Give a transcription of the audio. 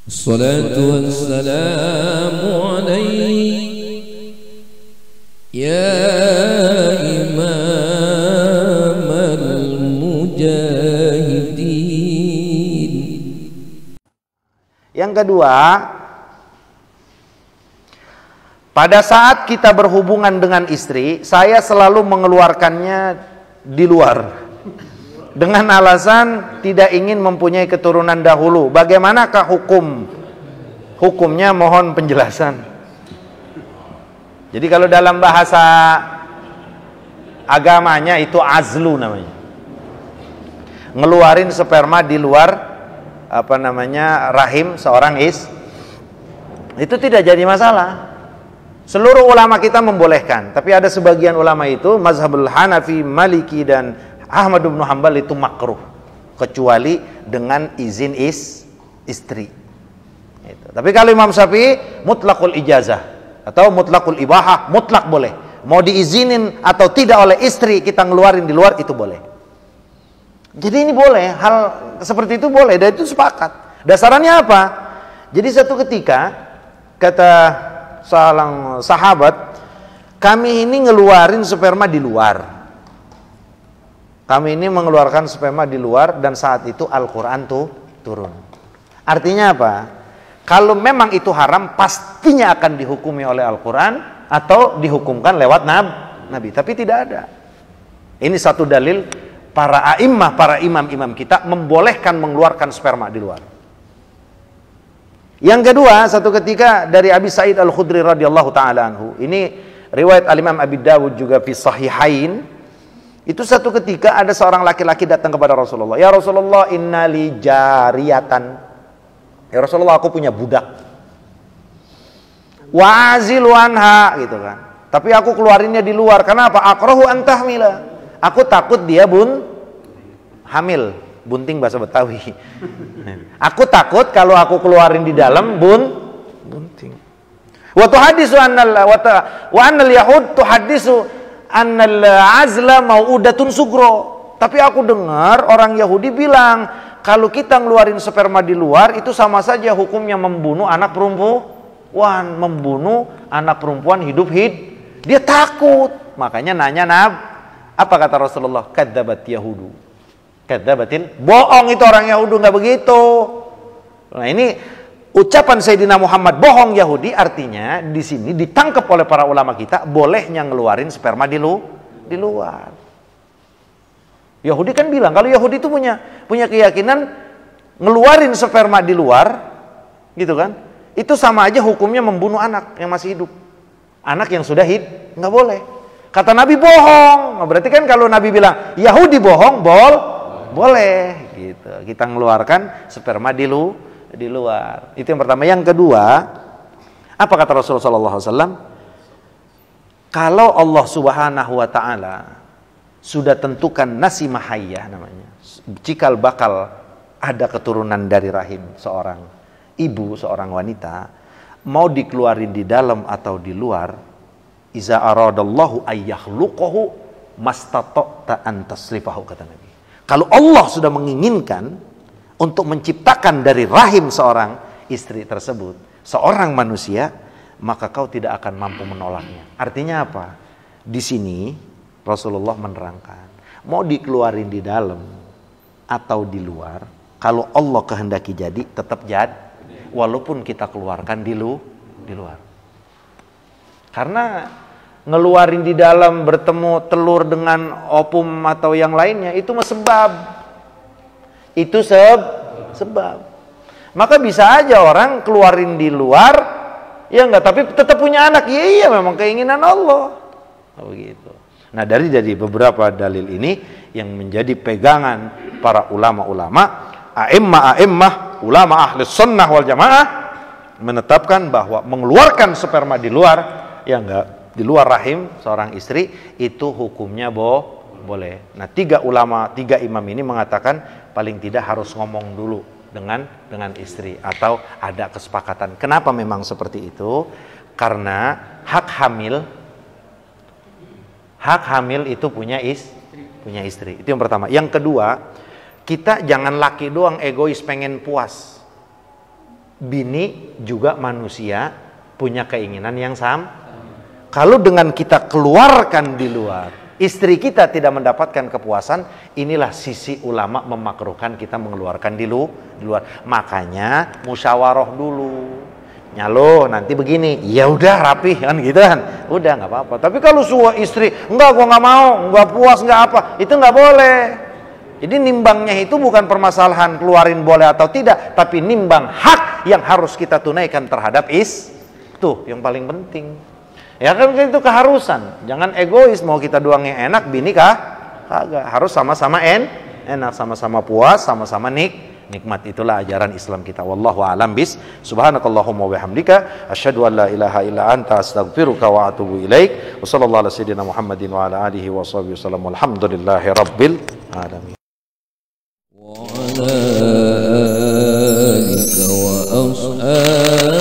الصلاة والسلام عليك يا إمام المجاهدين. Yang kedua, pada saat kita berhubungan dengan istri, saya selalu mengeluarkannya di luar dengan alasan tidak ingin mempunyai keturunan dahulu. Bagaimanakah hukumnya? Mohon penjelasan. Jadi kalau dalam bahasa agamanya itu azlu namanya, ngeluarin sperma di luar rahim seorang itu tidak jadi masalah. Seluruh ulama kita membolehkan, tapi ada sebagian ulama itu mazhabul Hanafi, Maliki dan Ahmad bin Hanbal itu makruh, kecuali dengan izin istri. Gitu. Tapi kalau Imam Syafi'i mutlaqul ijazah atau mutlaqul ibahah, mutlak boleh. Mau diizinin atau tidak oleh istri kita ngeluarin di luar itu boleh. Jadi ini boleh, hal seperti itu boleh, dan itu sepakat. Dasarnya apa? Jadi satu ketika kata seorang sahabat, kami ini ngeluarin sperma di luar. Kami ini mengeluarkan sperma di luar dan saat itu Al-Quran turun. Artinya apa? Kalau memang itu haram, pastinya akan dihukumi oleh Al-Quran atau dihukumkan lewat Nabi. Tapi tidak ada. Ini satu dalil para a'immah, para imam-imam kita membolehkan mengeluarkan sperma di luar. Yang kedua, satu ketika dari Abi Sa'id Al-Khudri radhiyallahu ta'ala anhu. Ini riwayat Al-Imam Abi Dawud juga fi Sahihain. Itu satu ketika ada seorang laki-laki datang kepada Rasulullah. Ya Rasulullah, innali jariyatan. Ya Rasulullah, aku punya budak. Wa azilu anha, gitu kan. Tapi aku keluarinnya di luar. Kenapa? Akrahu antahmila. Aku takut dia hamil. Bunting bahasa Betawi. Aku takut kalau aku keluarin di dalam bunting. Wa tuhaddisu wa annal yahud tuhaddisu annal azla mau'udatun sugro. Tapi aku dengar orang Yahudi bilang kalau kita ngeluarin sperma di luar itu sama saja hukumnya membunuh anak perempuan, hidup. Dia takut. Makanya nanya apa kata Rasulullah? Kadzabat yahudu. Kadzabatil, bohong itu orang Yahudi, nggak begitu. Nah, ini ucapan Sayyidina Muhammad bohong Yahudi, artinya di sini ditangkap oleh para ulama kita bolehnya ngeluarin sperma di luar. Yahudi kan bilang kalau Yahudi itu punya keyakinan ngeluarin sperma di luar, gitu kan? Itu sama aja hukumnya membunuh anak yang masih hidup. Anak yang sudah nggak boleh. Kata Nabi bohong. Berarti kan kalau Nabi bilang Yahudi bohong, boleh gitu. Kita ngeluarkan sperma di luar. Itu yang pertama. Yang kedua, apa kata Rasulullah SAW? Kalau Allah Subhanahu wa ta'ala sudah tentukan nasi mahayyah namanya, cikal bakal ada keturunan dari rahim seorang ibu, seorang wanita, mau dikeluarin di dalam atau di luar, iza aradallahu ayyakhluqahu mastata'ta an tasrifahu, kata Nabi. Kalau Allah sudah menginginkan untuk menciptakan dari rahim seorang istri tersebut seorang manusia, maka kau tidak akan mampu menolaknya. Artinya apa? Di sini Rasulullah menerangkan, mau dikeluarin di dalam atau di luar, kalau Allah kehendaki jadi, tetap jadi, walaupun kita keluarkan di luar. Karena ngeluarin di dalam bertemu telur dengan opum atau yang lainnya itu sebab. Itu sebab. Maka bisa aja orang keluarin di luar, ya enggak, tapi tetap punya anak. Iya, memang keinginan Allah. Begitu. Nah, dari beberapa dalil ini yang menjadi pegangan para ulama-ulama, a'immah, ulama ahli sunnah wal jamaah menetapkan bahwa mengeluarkan sperma di luar, ya enggak, di luar rahim seorang istri itu hukumnya boleh. Nah, tiga imam ini mengatakan paling tidak harus ngomong dulu dengan istri atau ada kesepakatan. Kenapa memang seperti itu? Karena hak hamil itu punya istri. Itu yang pertama. Yang kedua, kita jangan laki doang egois pengen puas. bini juga manusia, punya keinginan yang sama. Kalau dengan kita keluarkan di luar, istri kita tidak mendapatkan kepuasan, inilah sisi ulama memakruhkan kita mengeluarkan di luar. Makanya musyawarah dulu. Nyalo nanti begini, ya udah rapi kan gitu kan, udah nggak apa-apa. Tapi kalau istri enggak, gua nggak mau, nggak puas, nggak apa, itu nggak boleh. Jadi nimbangnya itu bukan permasalahan keluarin boleh atau tidak, tapi nimbang hak yang harus kita tunaikan terhadap itu yang paling penting. Ya kan itu keharusan, jangan egois, mau kita doang yang enak, bini kagak, harus sama-sama enak, sama-sama puas, sama-sama nikmat. Itulah ajaran Islam kita. Wallahu a'lam bis. Subhanakallahumma wa bihamdika asyhadu an la ilaha illa anta astaghfiruka wa atubu ilaik. Wa sallallahu ala sayyidina Muhammadin wa ala alihi wa sahbihi wasallam. Walhamdulillahi rabbil alamin. Wa ala alika wa ashabika